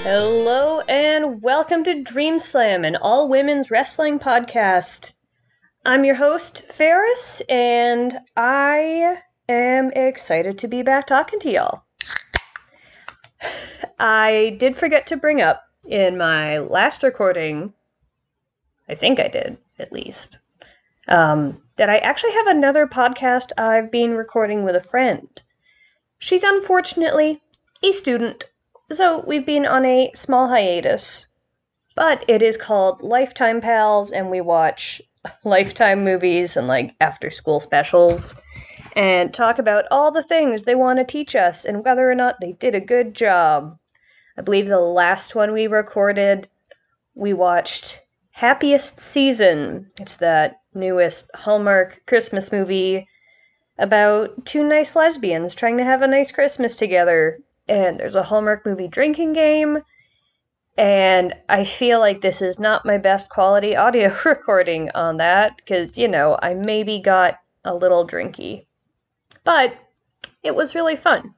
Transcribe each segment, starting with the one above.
Hello and welcome to Dreamslam, an all-women's wrestling podcast. I'm your host, Faris, and I am excited to be back talking to y'all. I did forget to bring up in my last recording, I think I did, at least, that I actually have another podcast I've been recording with a friend. She's unfortunately a student, so we've been on a small hiatus, but it is called Lifetime Pals, and we watch Lifetime movies and after-school specials, and talk about all the things they want to teach us and whether or not they did a good job. I believe the last one we recorded, we watched Happiest Season. It's that newest Hallmark Christmas movie about two nice lesbians trying to have a nice Christmas together. And there's a Hallmark movie drinking game. And I feel like this is not my best quality audio recording on that, because, I maybe got a little drinky. But it was really fun.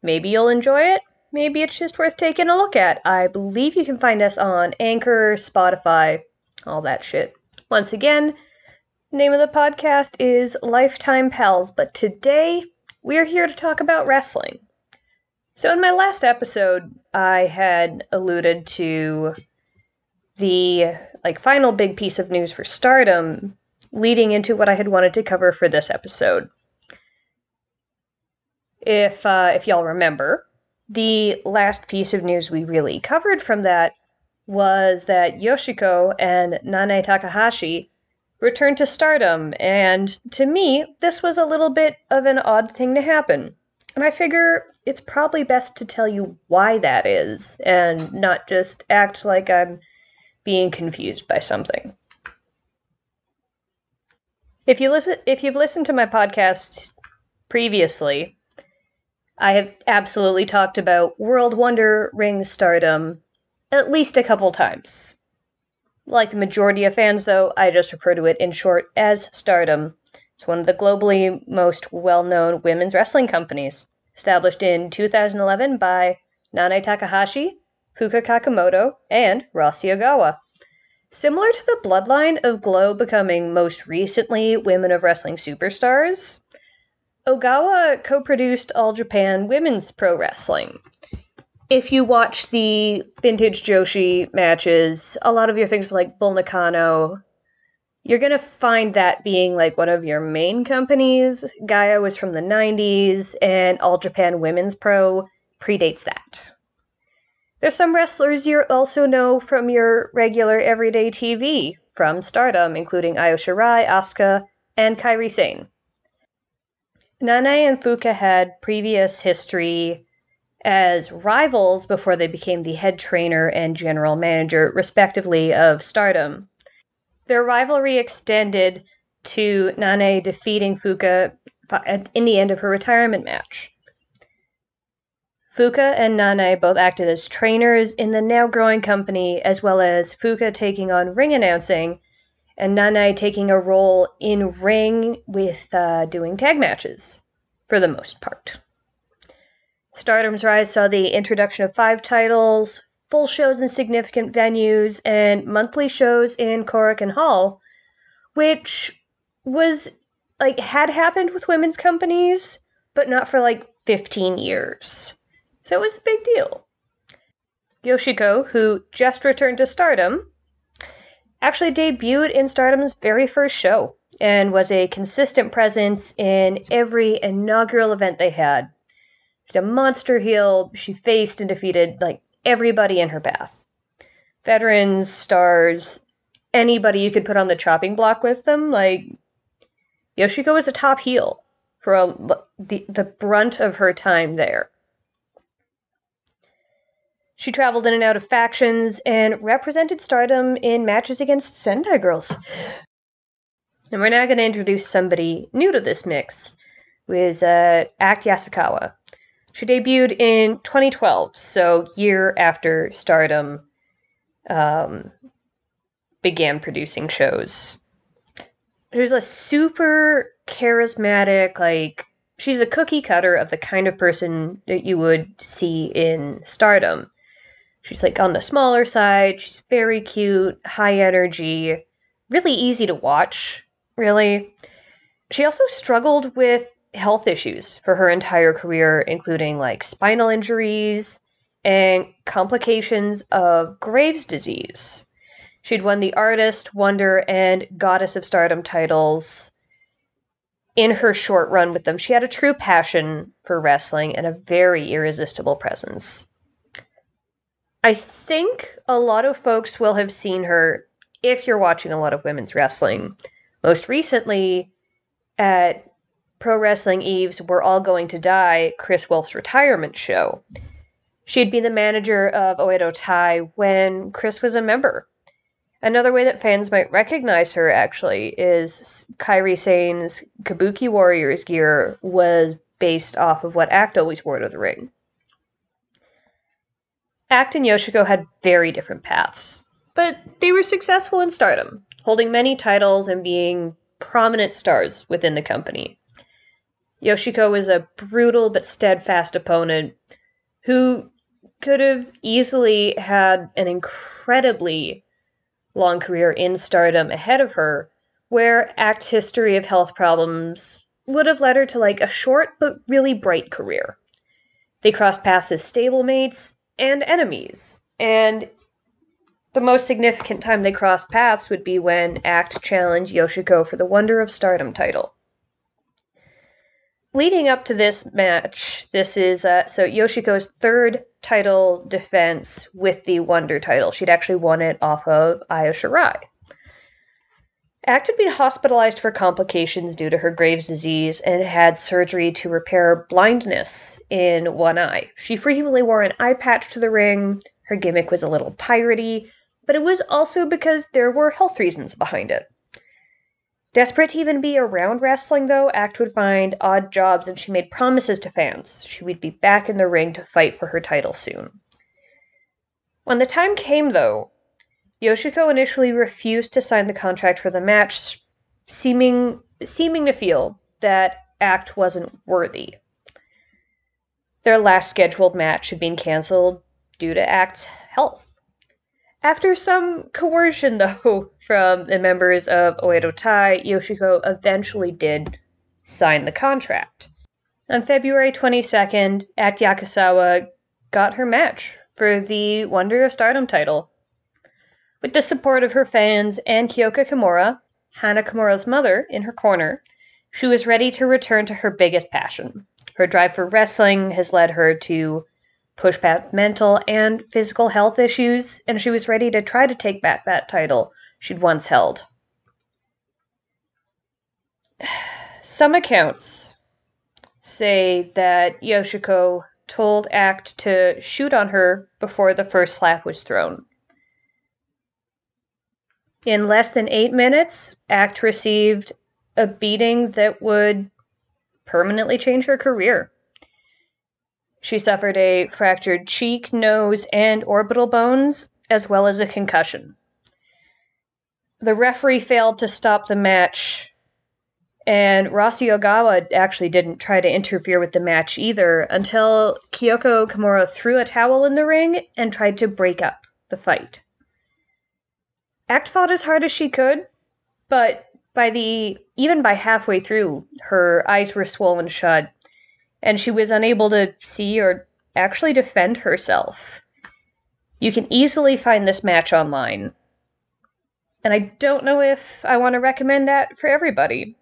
Maybe you'll enjoy it. Maybe it's just worth taking a look at. I believe you can find us on Anchor, Spotify, all that shit. Once again, the name of the podcast is Lifetime Pals, but today we're here to talk about wrestling. So in my last episode, I had alluded to the final big piece of news for Stardom, leading into what I had wanted to cover for this episode. If y'all remember, the last piece of news we really covered from that was that Yoshiko and Nanae Takahashi returned to Stardom, and to me, this was a little bit of an odd thing to happen. And I figure it's probably best to tell you why that is, and not just act like I'm being confused by something. If you've listened to my podcast previously, I have absolutely talked about World Wonder Ring Stardom at least a couple times. Like the majority of fans, though, I just refer to it in short as Stardom. It's one of the globally most well-known women's wrestling companies, established in 2011 by Nanae Takahashi, Fuka Kakamoto, and Rossy Ogawa. Similar to the bloodline of Glow becoming most recently Women of Wrestling Superstars, Ogawa co-produced All Japan Women's Pro Wrestling. If you watch the vintage Joshi matches, a lot of your things like Bull Nakano, you're going to find that being one of your main companies. Gaia was from the 90s, and All Japan Women's Pro predates that. There's some wrestlers you also know from your regular everyday TV from Stardom, including Io Shirai, Asuka, and Kairi Sane. Nanai and Fuka had previous history as rivals before they became the head trainer and general manager, respectively, of Stardom. Their rivalry extended to Nanai defeating Fuka in the end of her retirement match. Fuka and Nanai both acted as trainers in the now growing company, as well as Fuka taking on ring announcing, and Nanai taking a role in ring with doing tag matches, for the most part. Stardom's rise saw the introduction of 5 titles, full shows in significant venues, and monthly shows in Korakuen Hall, which was, had happened with women's companies, but not for 15 years. So it was a big deal. Yoshiko, who just returned to Stardom, actually debuted in Stardom's very first show, and was a consistent presence in every inaugural event they had. She's a monster heel. She faced and defeated, everybody in her path. Veterans, stars, anybody you could put on the chopping block with them. Yoshiko was the top heel for the brunt of her time there. She traveled in and out of factions and represented Stardom in matches against Sendai Girls. And we're now going to introduce somebody new to this mix, who is Act Yasukawa. She debuted in 2012, so year after Stardom began producing shows. She's a super charismatic, she's the cookie cutter of the kind of person that you would see in Stardom. She's like on the smaller side. She's very cute, high energy, really easy to watch, really. She also struggled with health issues for her entire career, including like spinal injuries and complications of Graves' disease. She'd won the Artist, Wonder, and Goddess of Stardom titles in her short run with them. She had a true passion for wrestling and a very irresistible presence. I think a lot of folks will have seen her if you're watching a lot of women's wrestling. Most recently, at Pro Wrestling Eve's We're All Going to Die, Chris Wolf's retirement show. She'd been the manager of Oedo Tai when Chris was a member. Another way that fans might recognize her, actually, is Kairi Sane's Kabuki Warriors gear was based off of what Act always wore to the ring. Act and Yoshiko had very different paths, but they were successful in Stardom, holding many titles and being prominent stars within the company. Yoshiko was a brutal but steadfast opponent who could have easily had an incredibly long career in Stardom ahead of her, where Act's history of health problems would have led her to like a short but really bright career. They crossed paths as stablemates and enemies, and the most significant time they crossed paths would be when Act challenged Yoshiko for the Wonder of Stardom title. Leading up to this match, this is so Yoshiko's third title defense with the Wonder title. She'd actually won it off of Io Shirai. Act had been hospitalized for complications due to her Graves' disease and had surgery to repair blindness in one eye. She frequently wore an eye patch to the ring. Her gimmick was a little piratey, but it was also because there were health reasons behind it. Desperate to even be around wrestling, though, Act would find odd jobs, and she made promises to fans. She would be back in the ring to fight for her title soon. When the time came, though, Yoshiko initially refused to sign the contract for the match, seeming to feel that Act wasn't worthy. Their last scheduled match had been canceled due to Act's health. After some coercion, though, from the members of Oedo Tai, Yoshiko eventually did sign the contract. On February 22nd, Act Yakusawa got her match for the Wonder of Stardom title. With the support of her fans and Kyoka Kimura, Hana Kimura's mother, in her corner, she was ready to return to her biggest passion. Her drive for wrestling has led her to push past mental and physical health issues, and she was ready to try to take back that title she'd once held. Some accounts say that Yoshiko told Act to shoot on her before the first slap was thrown. In less than 8 minutes, Act received a beating that would permanently change her career. She suffered a fractured cheek, nose, and orbital bones, as well as a concussion. The referee failed to stop the match, and Rossi Ogawa actually didn't try to interfere with the match either until Kyoko Kimura threw a towel in the ring and tried to break up the fight. Act fought as hard as she could, but even by halfway through, her eyes were swollen shut, and she was unable to see or actually defend herself. You can easily find this match online, and I don't know if I want to recommend that for everybody.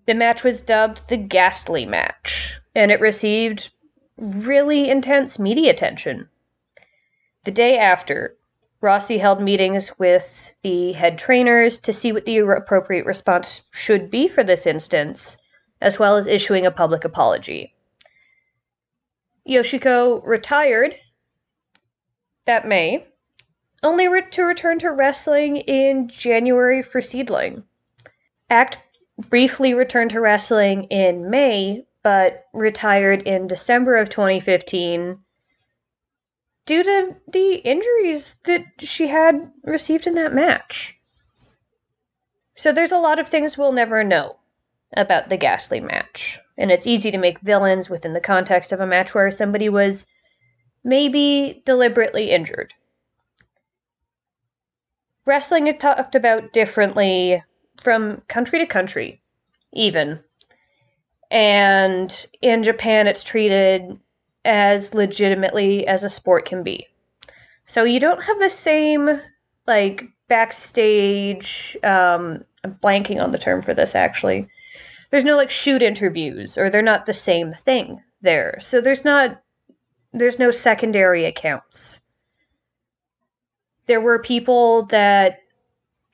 The match was dubbed the Ghastly match, and it received really intense media attention. The day after, Rossi held meetings with the head trainers to see what the appropriate response should be for this instance, as well as issuing a public apology. Yoshiko retired that May, only to return to wrestling in January for Seedling. Act briefly returned to wrestling in May, but retired in December of 2015 due to the injuries that she had received in that match. So there's a lot of things we'll never know about the Ghastly match, and it's easy to make villains within the context of a match where somebody was maybe deliberately injured. Wrestling is talked about differently from country to country, even. And in Japan, it's treated as legitimately as a sport can be. So you don't have the same, like, backstage, I'm blanking on the term for this, actually. There's no, like, shoot interviews, or they're not the same thing there. So there's no secondary accounts. There were people that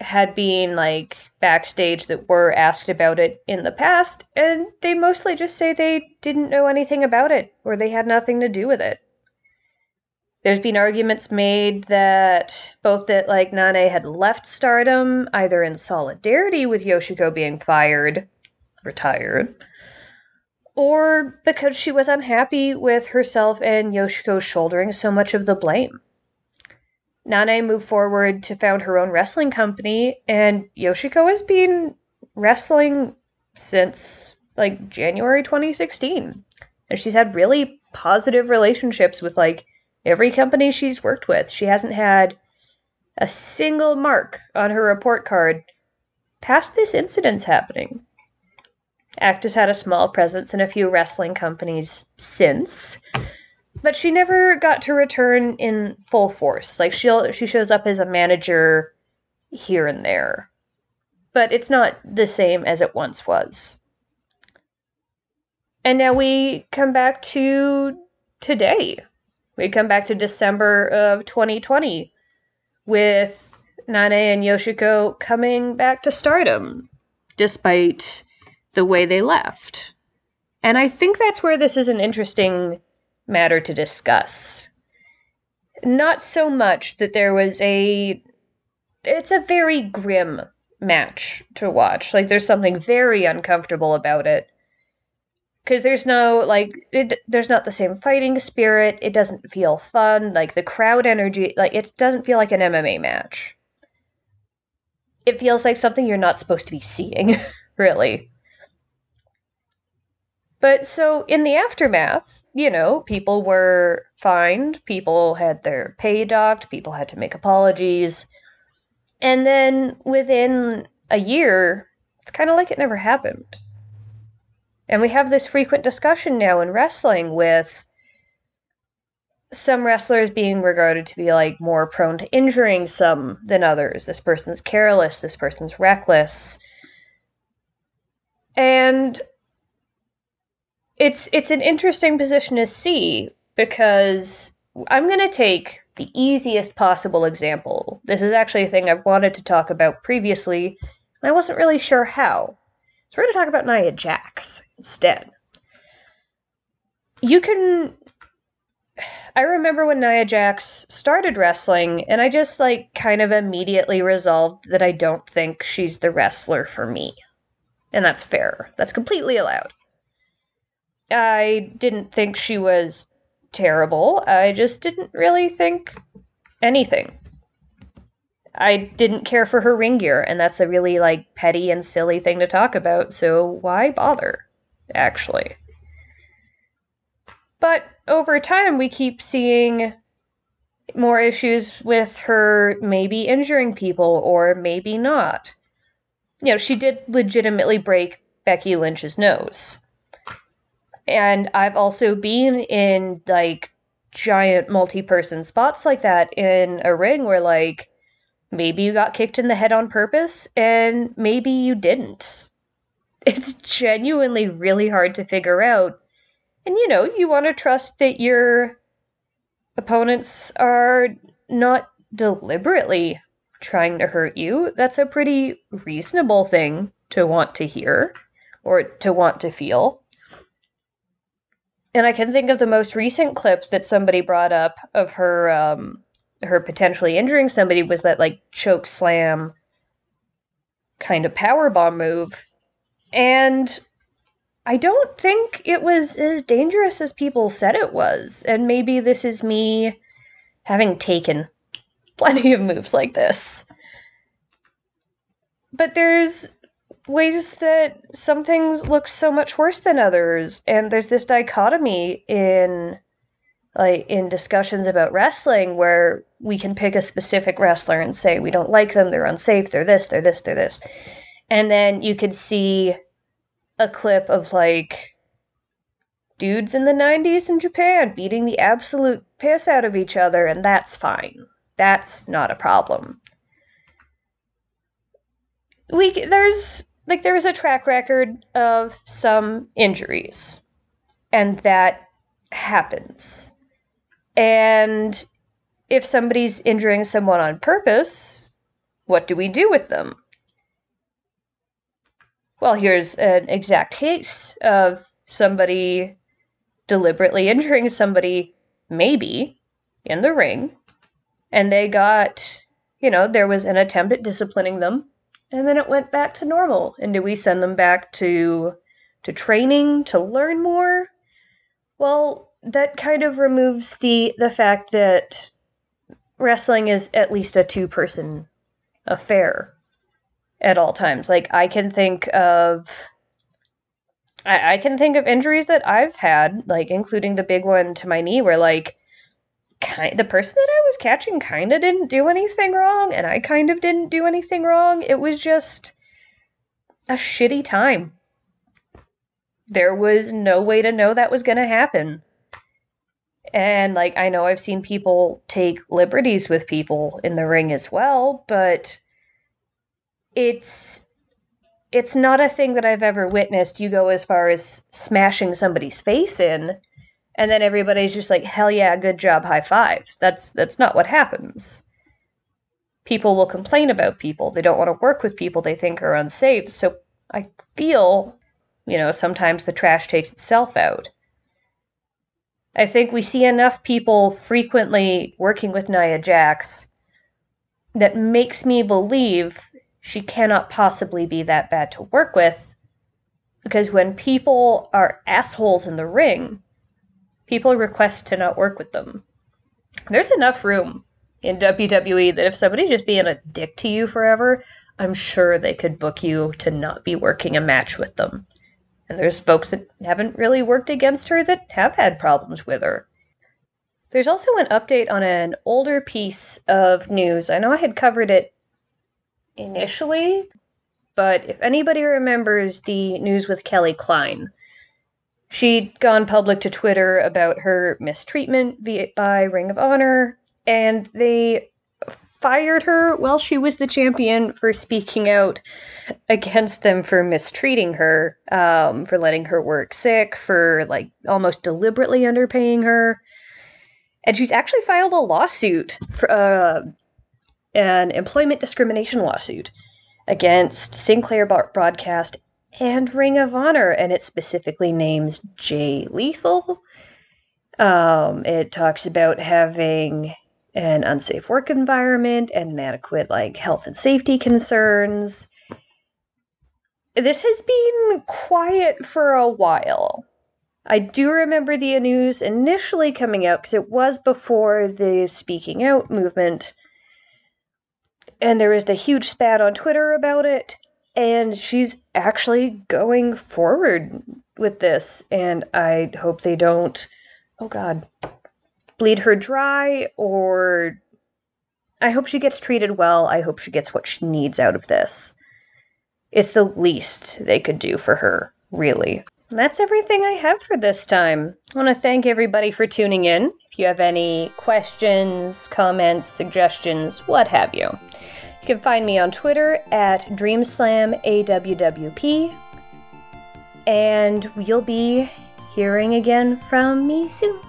had been, like, backstage that were asked about it in the past, and they mostly just say they didn't know anything about it, or they had nothing to do with it. There's been arguments made that both that, like, Nanai had left Stardom, either in solidarity with Yoshiko being retired, or because she was unhappy with herself and Yoshiko shouldering so much of the blame. Nanai moved forward to found her own wrestling company, and Yoshiko has been wrestling since, like, January 2016. And she's had really positive relationships with, like, every company she's worked with. She hasn't had a single mark on her report card past this incident's happening. Actus had a small presence in a few wrestling companies since, but she never got to return in full force. Like, she shows up as a manager here and there, but it's not the same as it once was. And now we come back to today. We come back to December of 2020 with Nanai and Yoshiko coming back to Stardom, despite the way they left. And I think that's where this is an interesting matter to discuss. Not so much that it's a very grim match to watch. Like, there's something very uncomfortable about it. Because there's no, there's not the same fighting spirit. It doesn't feel fun. Like, the crowd energy, it doesn't feel like an MMA match. It feels like something you're not supposed to be seeing, really. But so, in the aftermath, people were fined, people had their pay docked, people had to make apologies. And then, within a year, it's kind of like it never happened. And we have this frequent discussion now in wrestling with some wrestlers being regarded to be, like, more prone to injuring some than others. This person's careless, this person's reckless. And it's an interesting position to see, because I'm going to take the easiest possible example. This is actually a thing I've wanted to talk about previously, and I wasn't really sure how. So we're going to talk about Naya Jax instead. I remember when Naya Jax started wrestling, and I just, kind of immediately resolved that I don't think she's the wrestler for me. And that's fair. That's completely allowed. I didn't think she was terrible. I just didn't really think anything. I didn't care for her ring gear, and that's a really, petty and silly thing to talk about, so why bother, actually? But over time, we keep seeing more issues with her maybe injuring people, or maybe not. She did legitimately break Becky Lynch's nose. And I've also been in, giant multi-person spots like that in a ring where, maybe you got kicked in the head on purpose, and maybe you didn't. It's genuinely really hard to figure out. And, you want to trust that your opponents are not deliberately trying to hurt you. That's a pretty reasonable thing to want to hear, or to want to feel. And I can think of the most recent clip that somebody brought up of her potentially injuring somebody was that, choke slam kind of powerbomb move. And I don't think it was as dangerous as people said it was. And maybe this is me having taken plenty of moves like this. But there's ways that some things look so much worse than others. And there's this dichotomy in, like in discussions about wrestling where we can pick a specific wrestler and say we don't like them, they're unsafe, they're this, they're this, they're this. And then you could see a clip of like dudes in the 90s in Japan beating the absolute piss out of each other, and that's fine. That's not a problem. There's a track record of some injuries, and that happens. And if somebody's injuring someone on purpose, what do we do with them? Well, here's an exact case of somebody deliberately injuring somebody, maybe, in the ring, and they got, there was an attempt at disciplining them, and then it went back to normal. And do we send them back to training to learn more? Well, that kind of removes the fact that wrestling is at least a two-person affair at all times. Like, I can think of injuries that I've had, like, including the big one to my knee, where, like, the person that I was catching kind of didn't do anything wrong, and I kind of didn't do anything wrong. It was just a shitty time. There was no way to know that was going to happen. And, like, I know I've seen people take liberties with people in the ring as well, but it's not a thing that I've ever witnessed. You go as far as smashing somebody's face in, and then everybody's just like, hell yeah, good job, high five. That's not what happens. People will complain about people. They don't want to work with people they think are unsafe. So I feel, sometimes the trash takes itself out. I think we see enough people frequently working with Naya Jax that makes me believe she cannot possibly be that bad to work with, because when people are assholes in the ring, people request to not work with them. There's enough room in WWE that if somebody's just being a dick to you forever, I'm sure they could book you to not be working a match with them. And there's folks that haven't really worked against her that have had problems with her. There's also an update on an older piece of news. I know I had covered it initially, but if anybody remembers the news with Klein, she'd gone public to Twitter about her mistreatment by Ring of Honor, and they fired her while she was the champion for speaking out against them for mistreating her, for letting her work sick, for like almost deliberately underpaying her. And she's actually filed a lawsuit, for an employment discrimination lawsuit against Sinclair Broadcast and Ring of Honor, and it specifically names Jay Lethal. It talks about having an unsafe work environment and inadequate health and safety concerns. This has been quiet for a while. I do remember the news initially coming out because it was before the speaking out movement, and there was the huge spat on Twitter about it, and she's actually going forward with this, and I hope they don't, bleed her dry, or I hope she gets treated well. I hope she gets what she needs out of this. It's the least they could do for her, really. And that's everything I have for this time. I want to thank everybody for tuning in. If you have any questions, comments, suggestions, what have you, you can find me on Twitter at DreamslamAWWP, and you'll be hearing again from me soon.